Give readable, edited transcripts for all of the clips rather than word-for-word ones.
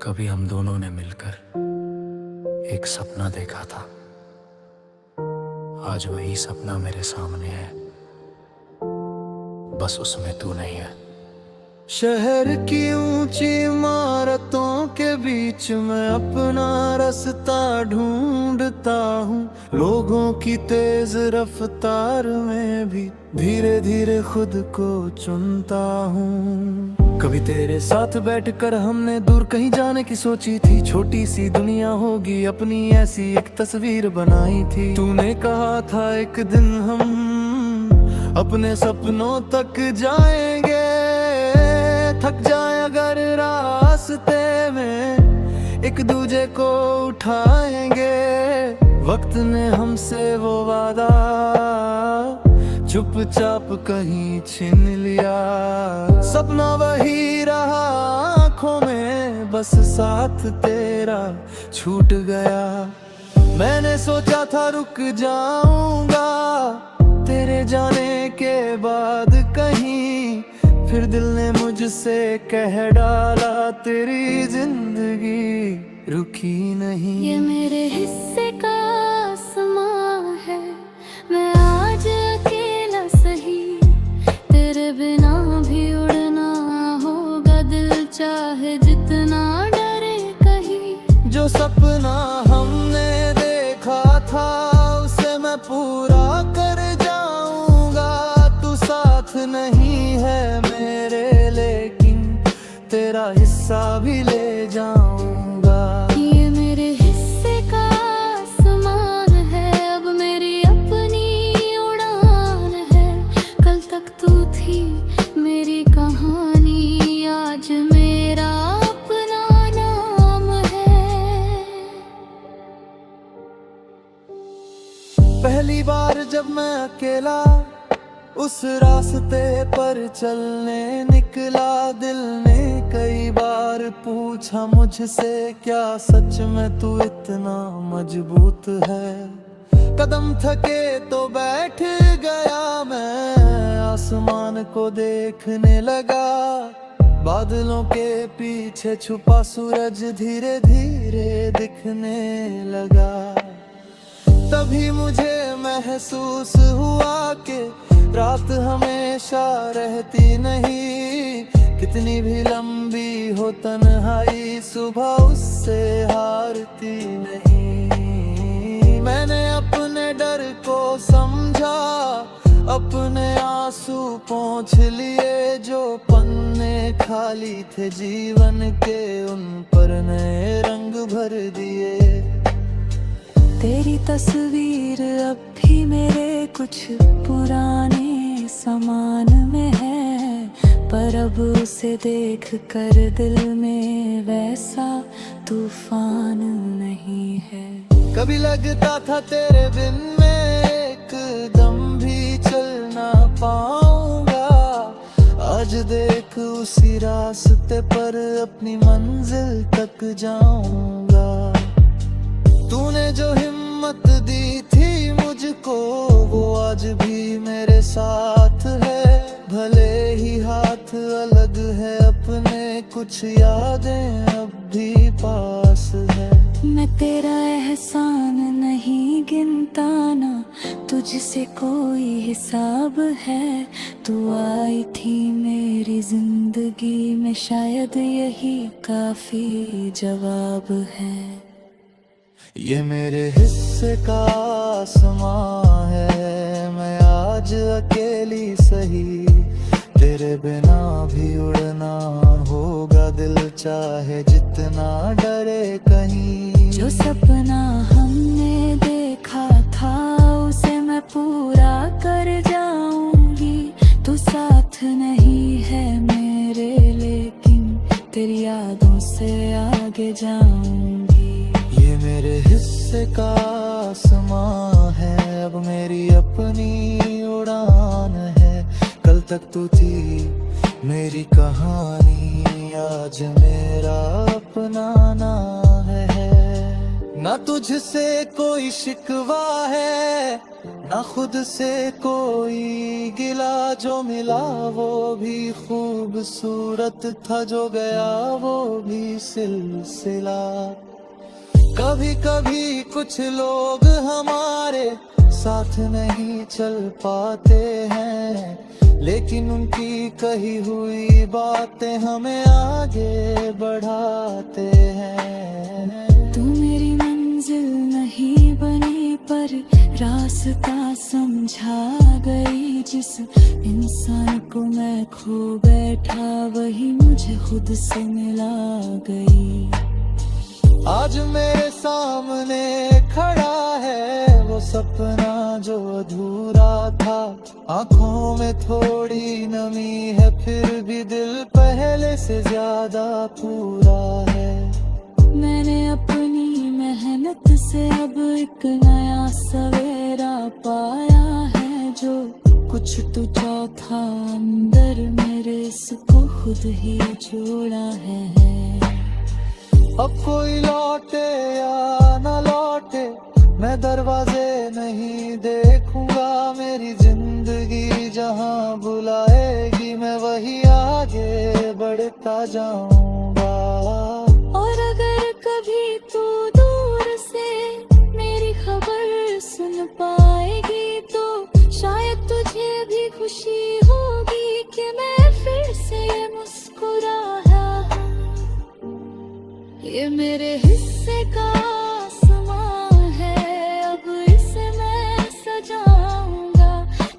कभी हम दोनों ने मिलकर एक सपना देखा था। आज वही सपना मेरे सामने है, बस उसमें तू नहीं है। शहर की ऊंची इमारतों के बीच में अपना रास्ता ढूंढता हूँ। लोगों की तेज रफ्तार में भी धीरे धीरे खुद को चुनता हूँ। कभी तेरे साथ बैठकर हमने दूर कहीं जाने की सोची थी। छोटी सी दुनिया होगी अपनी, ऐसी एक तस्वीर बनाई थी। तूने कहा था एक दिन हम अपने सपनों तक जाएंगे। थक जाए अगर रास्ते में, एक दूजे को उठाएंगे। वक्त ने हमसे वो वादा चुपचाप कहीं छीन लिया। सपना वही रहा आँखों में, बस साथ तेरा छूट गया। मैंने सोचा था रुक जाऊंगा तेरे जाने के बाद कहीं, फिर दिल ने मुझसे कह डाला तेरी जिंदगी रुकी नहीं। ये मेरे हिस्से का आसमां है, मैं आज अकेला सही। तेरे बिना भी उड़ना होगा, दिल चाहे जितना डरे कहीं। जो सपना हमने देखा था उसे मैं पूरा कर जाऊंगा। तू साथ नहीं है मेरे, लेकिन तेरा हिस्सा भी ले जाऊंगा। ये मेरे हिस्से का आसमान है, अब मेरी अपनी उड़ान है। कल तक तू थी मेरी कहानी, आज मेरा अपना नाम है। पहली बार जब मैं अकेला उस रास्ते पर चलने निकला, दिल ने कई बार पूछा मुझसे, क्या सच में तू इतना मजबूत है। कदम थके तो बैठ गया मैं, आसमान को देखने लगा। बादलों के पीछे छुपा सूरज धीरे धीरे दिखने लगा। तभी मुझे महसूस हुआ कि रात हमेशा रहती नहीं। कितनी भी लंबी हो तन्हाई, सुबह उससे हारती नहीं। मैंने अपने डर को समझा, अपने आंसू पोंछ लिए। जो पन्ने खाली थे जीवन के, उन पर नए रंग भर दिए। तेरी तस्वीर अब भी मेरे कुछ पुराने सामान में है, पर अब उसे देख कर दिल में वैसा तूफान नहीं है। कभी लगता था तेरे बिन मैं एक दम भी चल ना पाऊंगा। आज देख उसी रास्ते पर अपनी मंजिल तक जाऊंगा। तूने जो हिम्मत दी थी मुझको, वो आज भी मेरे साथ है। भले ही हाथ अलग है अपने, कुछ यादें अब भी पास है। मैं तेरा एहसान नहीं गिनता ना, तुझसे कोई हिसाब है। तू आई थी मेरी जिंदगी में, शायद यही काफी जवाब है। ये मेरे हिस्से का आसमां है, मैं आज अकेली सही। तेरे बिना भी उड़ना होगा, दिल चाहे जितना डरे कहीं। जो सपना हमने देखा था उसे मैं पूरा कर जाऊंगी। तू साथ नहीं है मेरे, लेकिन तेरी यादों से आगे जाऊंगी। ये मेरे हिस्से का आसमां है, अब मेरी अपनी उड़ान है। कल तक तू थी मेरी कहानी, आज मेरा अपना नाम है। ना तुझसे कोई शिकवा है, ना खुद से कोई गिला, जो मिला वो भी खूबसूरत था, जो गया वो भी सिलसिला। कभी कभी कुछ लोग हमारे साथ नहीं चल पाते हैं, लेकिन उनकी कही हुई बातें हमें आगे बढ़ाते हैं। तू मेरी मंजिल नहीं बनी पर रास्ता समझा गई, जिस इंसान को मैं खो बैठा वही मुझे खुद से मिला गई। आज मेरे सामने खड़ा है वो सपना जो अधूरा था, आंखों में थोड़ी नमी है फिर भी दिल पहले से ज्यादा पूरा है। मैंने अपनी मेहनत से अब एक नया सवेरा पाया है, जो कुछ तो चौथा अंदर मेरे इसको खुद ही जोड़ा है। अब कोई लौटे या न लौटे मैं दरवाजे नहीं देखूंगा, मेरी जिंदगी जहां बुलाएगी मैं वही आगे बढ़ता जाऊंगा। और अगर कभी तू दूर से मेरी खबर सुन पाएगी तो शायद तुझे भी खुशी होगी कि मैं फिर से मुस्कुराया। ये मेरे हिस्से का आसमां है, अब इसे मैं सजाऊंगा।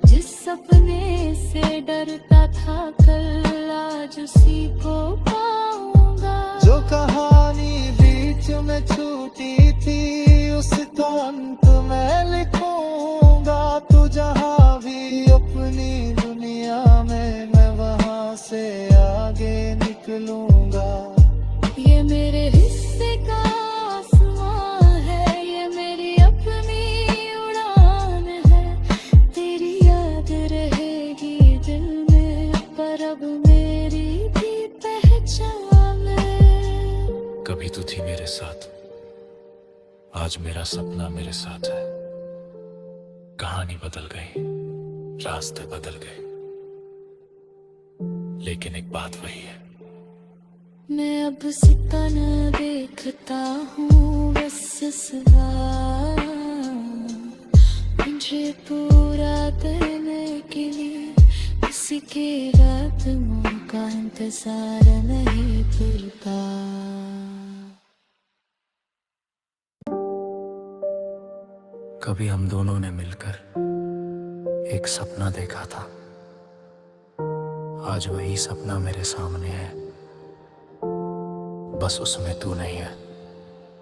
जिस सपने से डरता था कल आज उसी को पाऊंगा। जो कहानी बीच में छूटी थी उसका अंत मैं लिखूंगा। तू जहां भी अपनी दुनिया में मैं वहां से आगे निकलूंगा। ये मेरे हिस्से का आसमां है, ये मेरी अपनी उड़ान है। तेरी याद रहेगी दिल में पर अब मेरी भी पहचान है। कभी तू थी मेरे साथ, आज मेरा सपना मेरे साथ है। कहानी बदल गई, रास्ते बदल गए, लेकिन एक बात वही है। मैं अब सपना देखता हूँ बस सवाल मुझे पूरा करने के लिए, किसी के कदमों का इंतजार नहीं करता। कभी हम दोनों ने मिलकर एक सपना देखा था, आज वही सपना मेरे सामने है, बस उसमें तू नहीं है।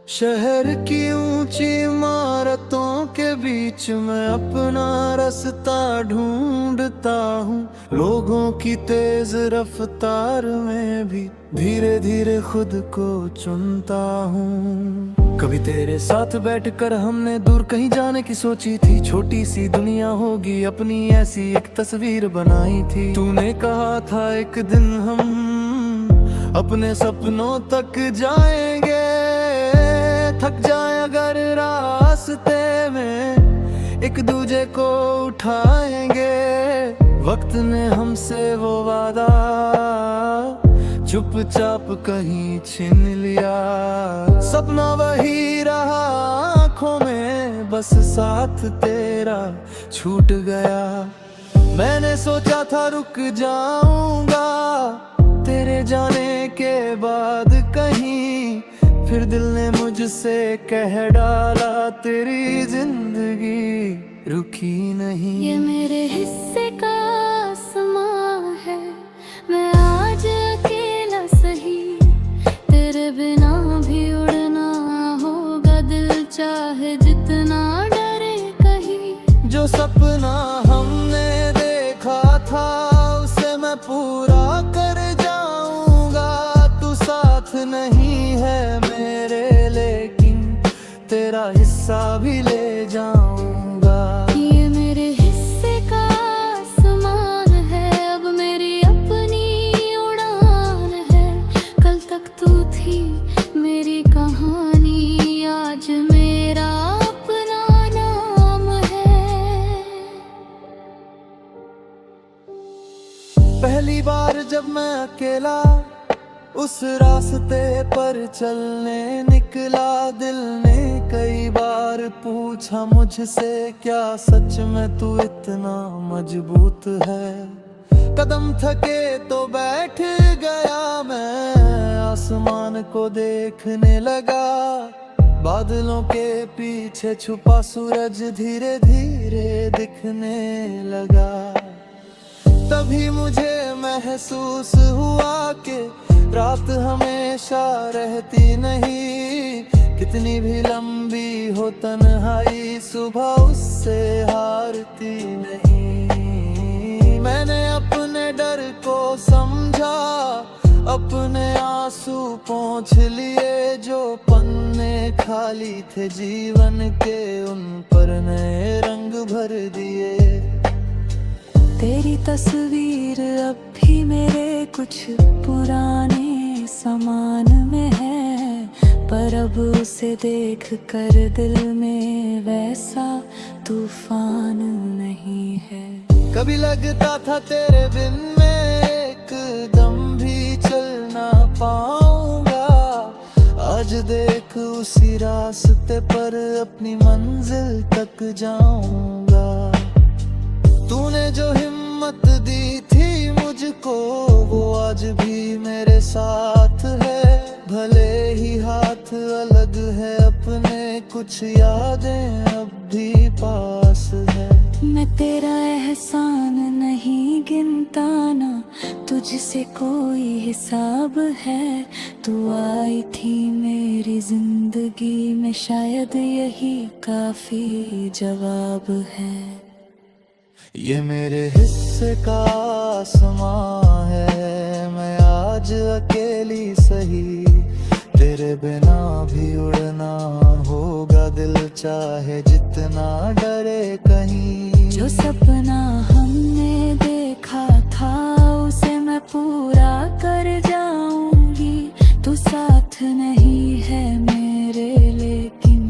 शहर की ऊंची इमारतों के बीच में अपना रास्ता ढूंढता हूँ, लोगों की तेज रफ्तार में भी धीरे धीरे खुद को चुनता हूँ। कभी तेरे साथ बैठकर हमने दूर कहीं जाने की सोची थी, छोटी सी दुनिया होगी अपनी ऐसी एक तस्वीर बनाई थी। तूने कहा था एक दिन हम अपने सपनों तक जाएंगे, थक जाए अगर रास्ते में एक दूजे को उठाएंगे। वक्त ने हमसे वो वादा चुपचाप कहीं छीन लिया, सपना वही रहा आँखों में, बस साथ तेरा छूट गया। मैंने सोचा था रुक जाऊंगा तेरे जाने के बाद कहीं, फिर दिल ने मुझसे कह डाला तेरी जिंदगी रुकी नहीं। ये मेरे हिस्से का आसमां है, मैं आज अकेला सही, तेरे बिना भी उड़ना होगा दिल चाहे जितना डरे कहीं। जो सपना हमने देखा था उसे मैं पूरा कर जाऊंगा। तू साथ नहीं है मेरे लेकिन तेरा हिस्सा भी ले जाऊंगा। ये मेरे हिस्से का आसमान है, अब मेरी अपनी उड़ान है। कल तक तू थी मेरी कहानी, आज मेरा अपना नाम है। अकेला उस रास्ते पर चलने निकला। दिल ने कई बार पूछा मुझसे, क्या सच में तू इतना मजबूत है? कदम थके तो बैठ गया मैं, आसमान को देखने लगा। बादलों के पीछे छुपा सूरज धीरे धीरे दिखने लगा। तभी मुझे महसूस हुआ कि रात हमेशा रहती नहीं। कितनी भी लंबी हो तन्हाई, सुबह उससे हारती नहीं। मैंने अपने डर को समझा, अपने आंसू पोंछ लिए। जो पन्ने खाली थे जीवन के, उन पर नए रंग भर दिए। तेरी तस्वीर अब भी मेरे कुछ पुराने सामान में है, पर अब उसे देख कर दिल में वैसा तूफान नहीं है। कभी लगता था तेरे बिन मैं एक दम भी चल ना पाऊंगा। आज देख उसी रास्ते पर अपनी मंजिल तक जाऊंगा। तूने जो हिम्मत दी थी मुझको, वो आज भी मेरे साथ है। भले ही हाथ अलग है अपने, कुछ यादें अब भी पास है। मैं तेरा एहसान नहीं गिनता ना, तुझसे कोई हिसाब है। तू आई थी मेरी जिंदगी में, शायद यही काफी जवाब है। ये मेरे हिस्से का आसमां है, मैं आज अकेली सही। तेरे बिना भी उड़ना होगा, दिल चाहे जितना डरे कहीं। जो सपना हमने देखा था, उसे मैं पूरा कर जाऊंगी। तू साथ नहीं है मेरे, लेकिन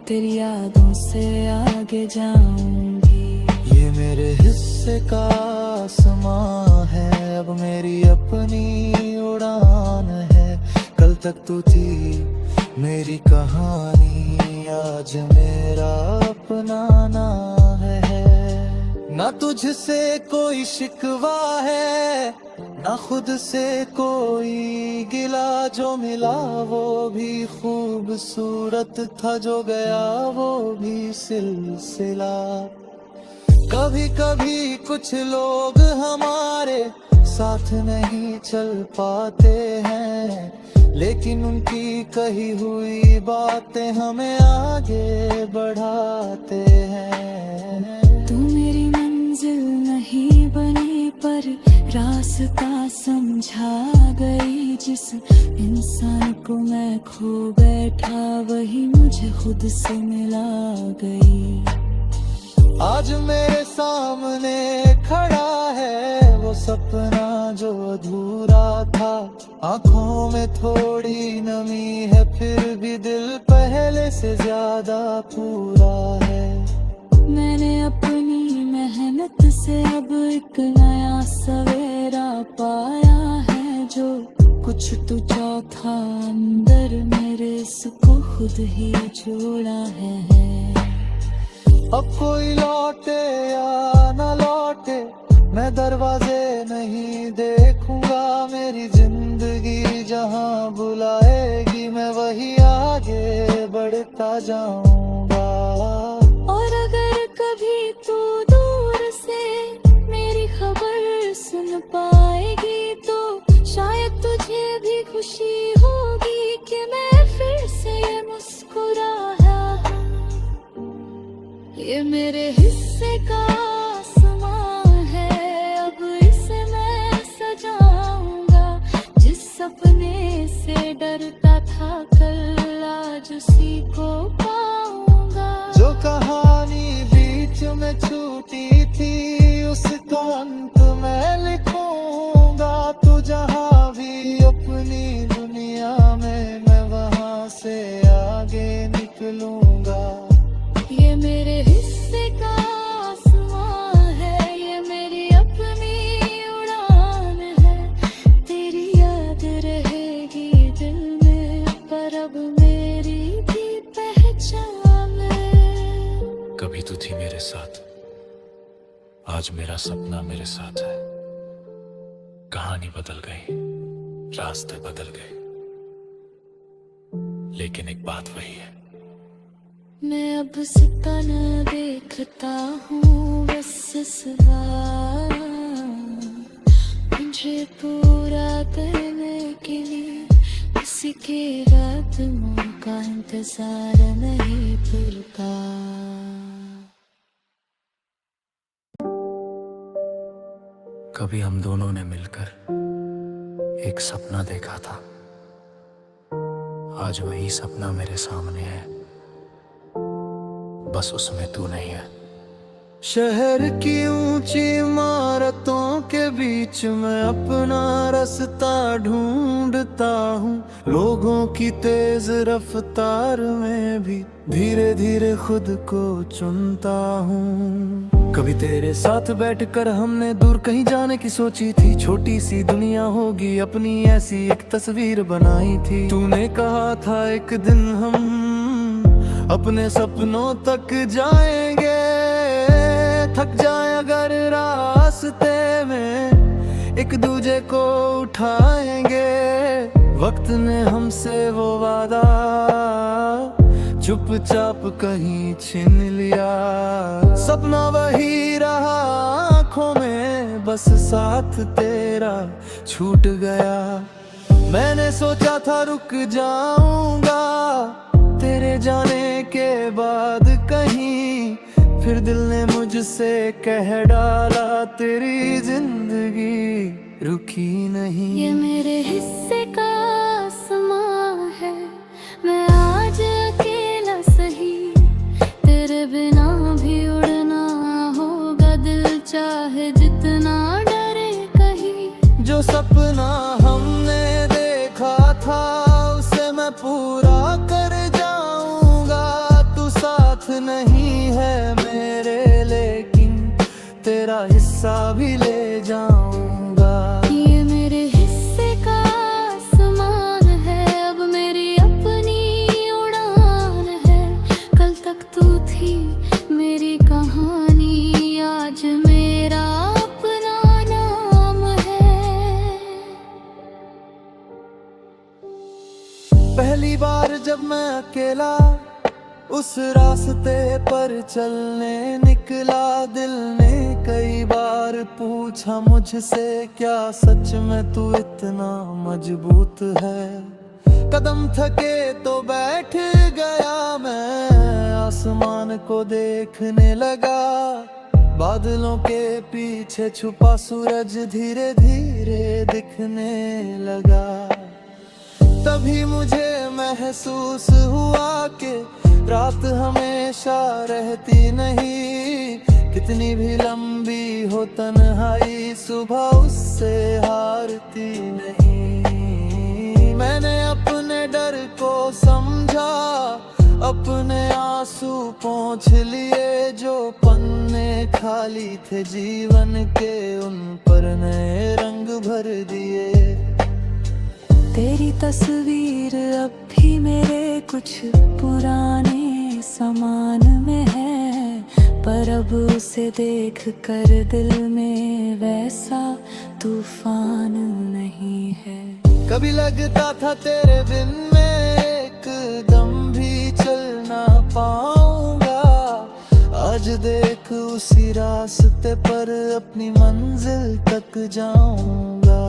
तेरी यादों से आगे जाऊंगी। ये मेरे हिस्से का आसमां है, अब मेरी अपनी उड़ान है। कल तक तू थी मेरी कहानी, आज मेरा अपनाना है। ना तुझसे कोई शिकवा है, ना खुद से कोई गिला। जो मिला वो भी खूबसूरत था, जो गया वो भी सिलसिला। कभी कभी कुछ लोग हमारे साथ नहीं चल पाते हैं, लेकिन उनकी कही हुई बातें हमें आगे बढ़ाते हैं। तू मेरी मंजिल नहीं बनी, पर रास्ता समझा गई। जिस इंसान को मैं खो बैठा, वही मुझे खुद से मिला गई। आज मेरे सामने खड़ा है वो सपना जो अधूरा था। आंखों में थोड़ी नमी है, फिर भी दिल पहले से ज्यादा पूरा है। मैंने अपनी मेहनत से अब एक नया सवेरा पाया है। जो कुछ तू चौथा अंदर मेरे, इसको खुद ही जोड़ा है। अब कोई लौटे या न लौटे, मैं दरवाजे नहीं देखूंगा। मेरी जिंदगी जहां बुलाएगी, मैं वही आगे बढ़ता जाऊंगा। और अगर कभी तू दूर से मेरी खबर सुन पाएगी, तो शायद तुझे भी खुशी होगी कि मैं फिर से मुस्कुराया। ये मेरे हिस्से का आसमां है, अब इसे मैं सजाऊंगा। जिस सपने से डरता था कल, आज उसी को पाऊंगा। जो कहानी बीच में छूटी थी, उसका अंत मैं लिखूंगा। तू जहां भी अपनी दुनिया में, मैं वहां से आगे निकलूंगा। ये मेरे हिस्से का आसमां है, ये मेरी अपनी उड़ान है। तेरी भी तू थी मेरे साथ, आज मेरा सपना मेरे साथ है। कहानी बदल गई, रास्ते बदल गए, लेकिन एक बात वही है। मैं अब सपना देखता हूँ बस इस बार, मुझे पूरा करने के लिए किसी के कदमों का इंतजार नहीं करता। कभी हम दोनों ने मिलकर एक सपना देखा था, आज वही सपना मेरे सामने है, बस उसमें तू नहीं है। शहर की ऊंची इमारतों के बीच में अपना रास्ता ढूंढता हूँ, लोगों की तेज रफ्तार में भी धीरे धीरे खुद को चुनता हूँ। कभी तेरे साथ बैठकर हमने दूर कहीं जाने की सोची थी, छोटी सी दुनिया होगी अपनी ऐसी एक तस्वीर बनाई थी। तूने कहा था एक दिन हम अपने सपनों तक जाएंगे, थक जाए अगर रास्ते में एक दूजे को उठाएंगे। वक्त ने हमसे वो वादा चुपचाप कहीं छीन लिया, सपना वही रहा आँखों में, बस साथ तेरा छूट गया। मैंने सोचा था रुक जाऊंगा तेरे जाने के बाद कहीं, फिर दिल ने मुझसे कह डाला तेरी जिंदगी रुकी नहीं। ये मेरे हिस्से का आसमां है, मैं आज अकेला सही, तेरे बिना भी उड़ना होगा दिल चाहे जितना डरे कहीं। जो सपना हमने देखा था उसे मैं पूरा कर जाऊंगा, तू साथ नहीं है मेरे लेकिन तेरा हिस्सा भी ले जाऊंगा। ये मेरे हिस्से का आसमान है, अब मेरी अपनी उड़ान है, कल तक तू थी मेरी कहानी, आज मेरा अपना नाम है। पहली बार जब मैं अकेला उस रास्ते पर चलने निकला, दिल ने कई बार पूछा मुझसे क्या सच में तू इतना मजबूत है। कदम थके तो बैठ गया मैं, आसमान को देखने लगा, बादलों के पीछे छुपा सूरज धीरे धीरे दिखने लगा। तभी मुझे महसूस हुआ कि रात हमेशा रहती नहीं, कितनी भी लंबी हो तन्हाई सुबह उससे हारती नहीं। मैंने अपने डर को समझा, अपने आंसू पोंछ लिए, जो पन्ने खाली थे जीवन के उन पर नए रंग भर दिए। तेरी तस्वीर अब भी मेरे कुछ पुराने सामान में है, पर अब उसे देख कर दिल में वैसा तूफान नहीं है। कभी लगता था तेरे बिन मैं एक दम भी चल ना पाऊंगा, आज देख उसी रास्ते पर अपनी मंजिल तक जाऊंगा।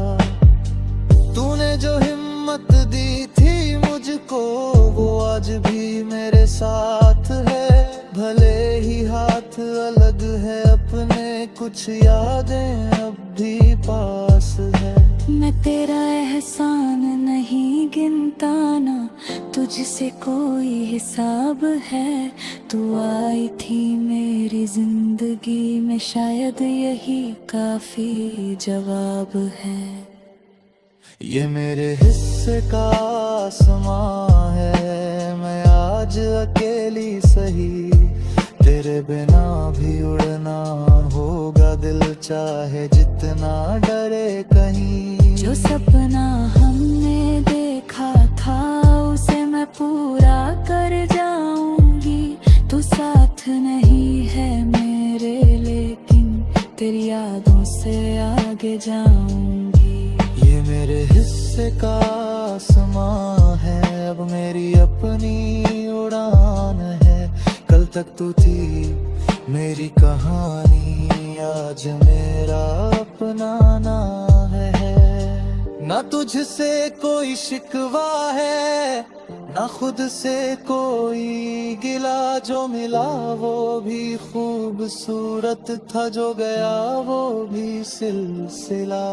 तूने जो हिम्मत दी थी मुझको वो आज भी मेरे साथ है, भले ही हाथ अलग है अपने, कुछ यादें अब भी पास है। मैं तेरा एहसान नहीं गिनता ना, तुझसे कोई हिसाब है, तू आई थी मेरी जिंदगी में, शायद यही काफी जवाब है। ये मेरे हिस्से का आसमां है, मैं आज अकेली सही, तेरे बिना भी उड़ना होगा दिल चाहे जितना डरे कहीं। जो सपना हमने देखा था उसे मैं पूरा कर जाऊंगी, तू साथ नहीं आसमां है, अब मेरी अपनी उड़ान है। कल तक तू थी मेरी कहानी, आज मेरा अपना नाम है। ना तुझसे कोई शिकवा है, ना खुद से कोई गिला, जो मिला वो भी खूबसूरत था, जो गया वो भी सिलसिला।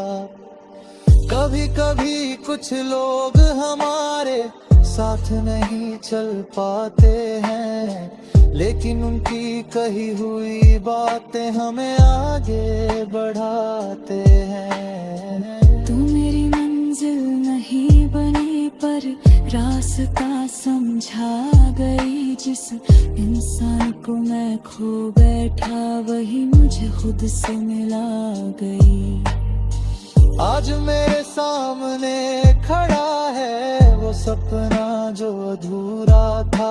कभी कभी कुछ लोग हमारे साथ नहीं चल पाते हैं, लेकिन उनकी कही हुई बातें हमें आगे बढ़ाते हैं। तू मेरी मंजिल नहीं बनी पर रास्ता समझा गई, जिस इंसान को मैं खो बैठा वही मुझे खुद से मिला गई। आज मेरे सामने खड़ा है वो सपना जो अधूरा था,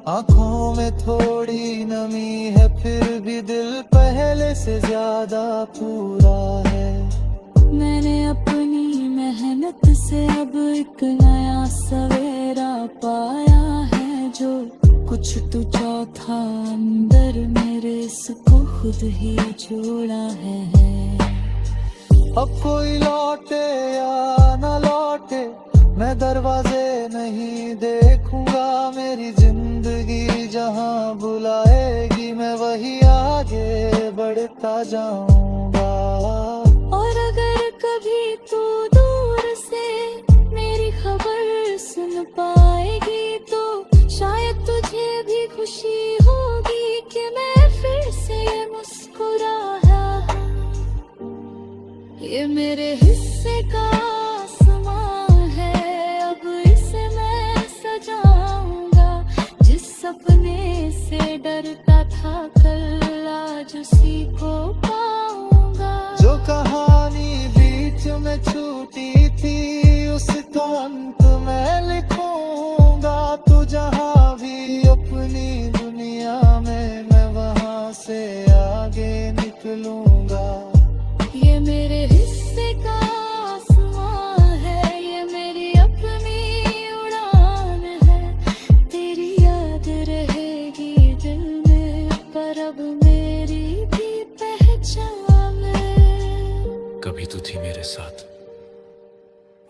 आंखों में थोड़ी नमी है फिर भी दिल पहले से ज्यादा पूरा है। मैंने अपनी मेहनत से अब एक नया सवेरा पाया है, जो कुछ तू चौथा अंदर मेरे इसको खुद ही जोड़ा है। अब कोई लौटे या न लौटे मैं दरवाजे नहीं देखूंगा, मेरी जिंदगी जहां बुलाएगी मैं वही आगे बढ़ता जाऊंगा। और अगर कभी तू दूर से मेरी खबर सुन पाएगी तो शायद तुझे भी खुशी होगी कि मैं फिर से मुस्कुराया। ये मेरे हिस्से का आसमां है, अब इसे मैं सजाऊंगा। जिस सपने से डरता था कल आज उसी को पाऊंगा। जो कहानी बीच में छूटी थी उसको अंत में लिखूंगा। तू जहां भी अपनी दुनिया में मैं वहां से आगे निकलूंगा। ये मेरे हिस्से का आसमां है, ये मेरी अपनी उड़ान है। तेरी याद रहेगी दिल में पर अब मेरी भी पहचान है। कभी तू थी मेरे साथ,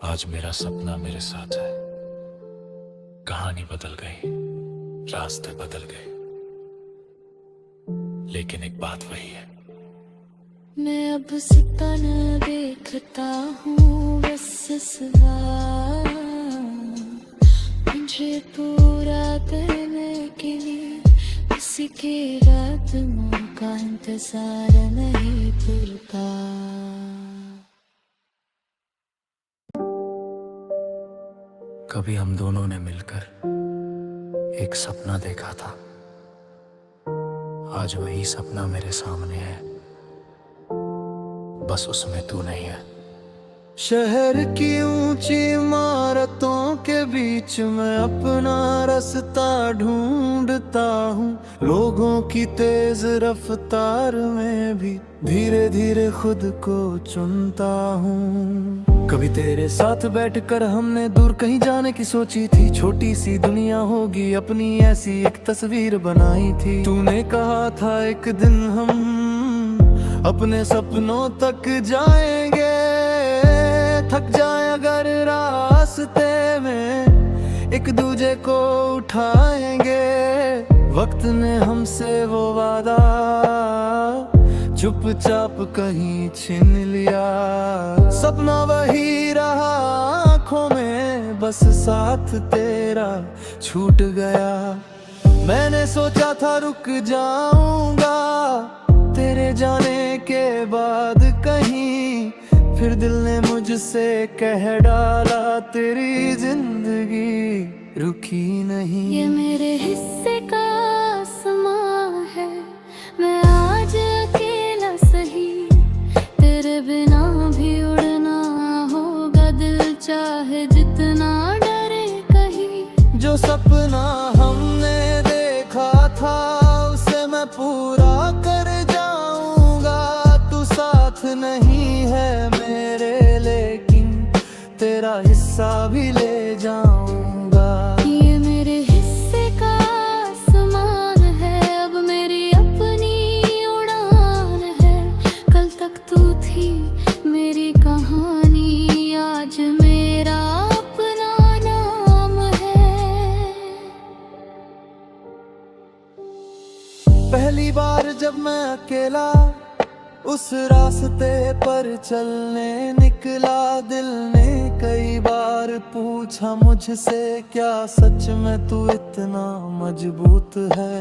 आज मेरा सपना मेरे साथ है। कहानी बदल गई, रास्ते बदल गए, लेकिन एक बात वही है। मैं अब सपना देखता हूँ बस सवार, मुझे पूरा करने के लिए किसी के कदमों का इंतजार नहीं करता। कभी हम दोनों ने मिलकर एक सपना देखा था, आज वही सपना मेरे सामने है, बस उसमें तू नहीं है। शहर की ऊंची इमारतों के बीच में अपना रास्ता ढूंढता हूँ, लोगों की तेज रफ्तार में भी धीरे धीरे खुद को चुनता हूँ। कभी तेरे साथ बैठकर हमने दूर कहीं जाने की सोची थी, छोटी सी दुनिया होगी अपनी ऐसी एक तस्वीर बनाई थी। तूने कहा था एक दिन हम अपने सपनों तक जाएंगे, थक जाए अगर रास्ते में एक दूजे को उठाएंगे। वक्त ने हमसे वो वादा चुपचाप कहीं छीन लिया, सपना वही रहा आँखों में, बस साथ तेरा छूट गया। मैंने सोचा था रुक जाऊंगा तेरे जाने के बाद कहीं, फिर दिल ने मुझसे कह डाला तेरी जिंदगी रुकी नहीं। ये मेरे हिस्से का आसमां है, मैं आज अकेला सही, तेरे बिना भी उड़ना होगा दिल चाहे जितना डरे कहीं। जो सपना हमने देखा था उसे मैं पूरा कर जाऊंगा। तू साथ नहीं है मेरे लेकिन तेरा हिस्सा भी ले जाऊंगा। ये मेरे हिस्से का आसमान है, अब मेरी अपनी उड़ान है। कल तक तू थी मेरी कहानी, आज मेरा अपना नाम है। पहली बार जब मैं अकेला उस रास्ते पर चलने निकला, दिल ने कई बार पूछा मुझसे, क्या सच में तू इतना मजबूत है।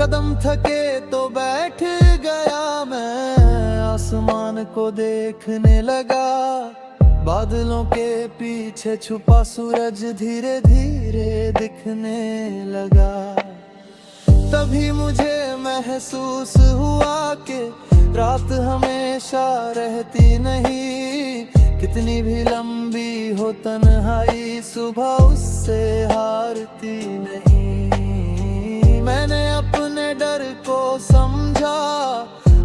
कदम थके तो बैठ गया मैं, आसमान को देखने लगा। बादलों के पीछे छुपा सूरज धीरे धीरे दिखने लगा। तभी मुझे महसूस हुआ कि रात हमेशा रहती नहीं, कितनी भी लंबी हो तन्हाई सुबह उससे हारती नहीं। मैंने अपने डर को समझा,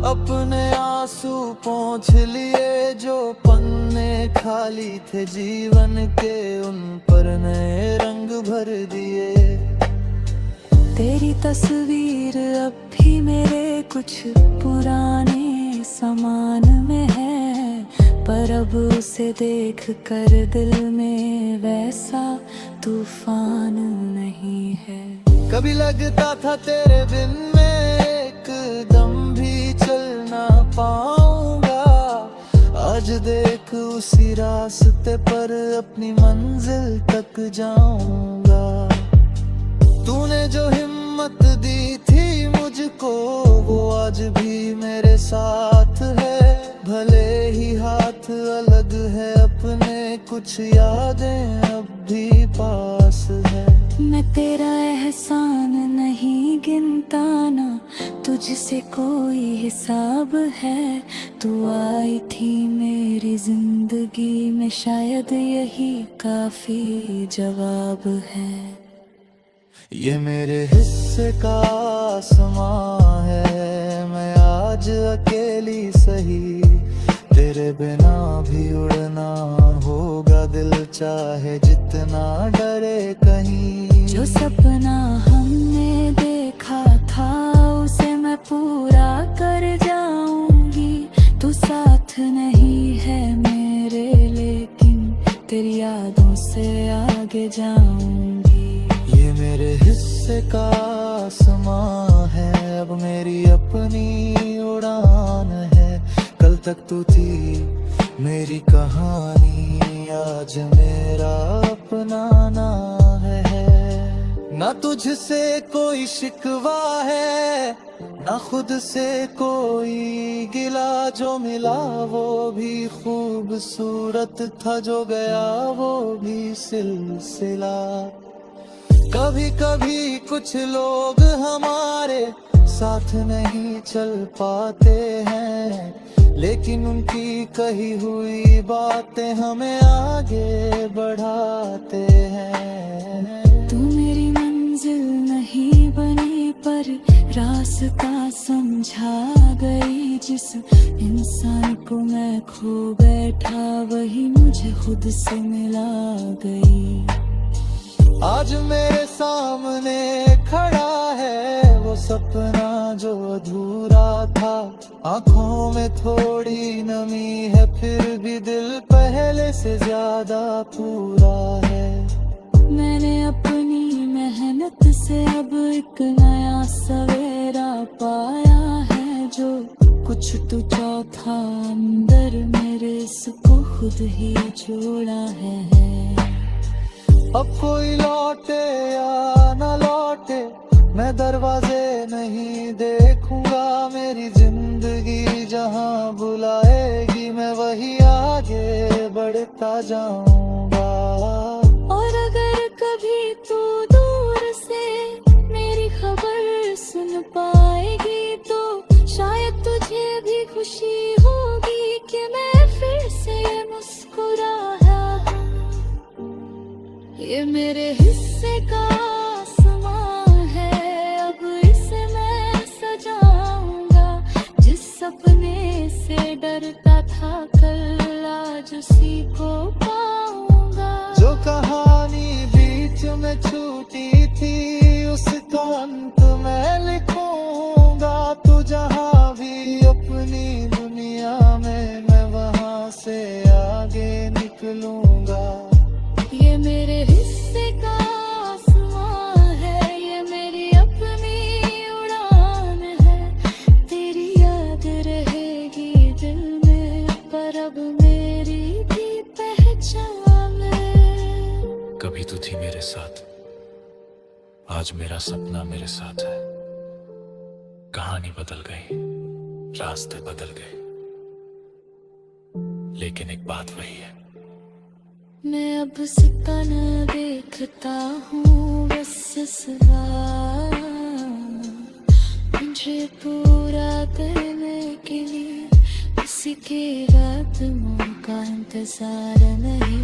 अपने आंसू पोंछ लिए, जो पन्ने खाली थे जीवन के उन पर नए रंग भर दिए। तेरी तस्वीर अब भी मेरे कुछ पुराने सामान में है, पर अब उसे देख कर दिल में वैसा तूफान नहीं है। कभी लगता था तेरे बिन मैं एक दम भी चल ना पाऊंगा, आज देख उसी रास्ते पर अपनी मंजिल तक जाऊंगा। तूने जो हिम्मत दी थी मुझको वो आज भी मेरे साथ है, भले ही हाथ अलग है अपने, कुछ यादें अब भी पास है। मैं तेरा एहसान नहीं गिनता ना, तुझसे कोई हिसाब है। तू आई थी मेरी जिंदगी में, शायद यही काफी जवाब है। ये मेरे हिस्से का आसमां है, मैं आज अकेली सही, तेरे बिना भी उड़ना होगा, दिल चाहे जितना डरे कहीं। जो सपना हमने देखा था उसे मैं पूरा कर जाऊंगी। तू साथ नहीं है मेरे, लेकिन तेरी यादों से आगे जाऊंगी। ये मेरे हिस्से का आसमां है, अब मेरी अपनी उड़ान है। कल तक तू थी मेरी कहानी, आज मेरा अपना नाम है। ना तुझसे कोई शिकवा है, ना खुद से कोई गिला, जो मिला वो भी खूबसूरत था, जो गया वो भी सिलसिला। कभी कभी कुछ लोग हमारे साथ नहीं चल पाते हैं, लेकिन उनकी कही हुई बातें हमें आगे बढ़ाते हैं। तू मेरी मंजिल नहीं बनी पर रास्ता समझा गई, जिस इंसान को मैं खो बैठा वही मुझे खुद से मिला गई। आज मेरे सामने खड़ा है वो सपना जो अधूरा था, आंखों में थोड़ी नमी है फिर भी दिल पहले से ज्यादा पूरा है। मैंने अपनी मेहनत से अब एक नया सवेरा पाया है, जो कुछ तो चौथा अंदर मेरे इसको खुद ही जोड़ा है। अब कोई लौटे या न लौटे मैं दरवाजे नहीं देखूंगा, मेरी जिंदगी जहां बुलाएगी मैं वही आगे बढ़ता जाऊंगा। और अगर कभी तू दूर से मेरी खबर सुन पाएगी तो शायद तुझे भी खुशी होगी कि मैं फिर से मुस्कुराया। ये मेरे हिस्से का आसमां है, अब इसे मैं सजाऊंगा। जिस सपने से डरता था कल आज उसी को पाऊंगा। जो कहानी में छूटी थी उसका अंत मैं लिखूंगा। तू जहाँ भी अपनी दुनिया में, मैं वहाँ से आगे निकलूंगा। ये मेरे हिस्से का आसमां है, ये मेरी अपनी उड़ान है। तेरी याद रहेगी दिल में, पर अब मेरी भी पहचान है। कभी तू थी मेरे साथ, आज मेरा सपना मेरे साथ है। कहानी बदल गई, रास्ते बदल गए, लेकिन एक बात वही है। मैं अब सपना देखता हूँ बस इस बार, मुझे पूरा करने के लिए किसी के कदमों का इंतजार नहीं।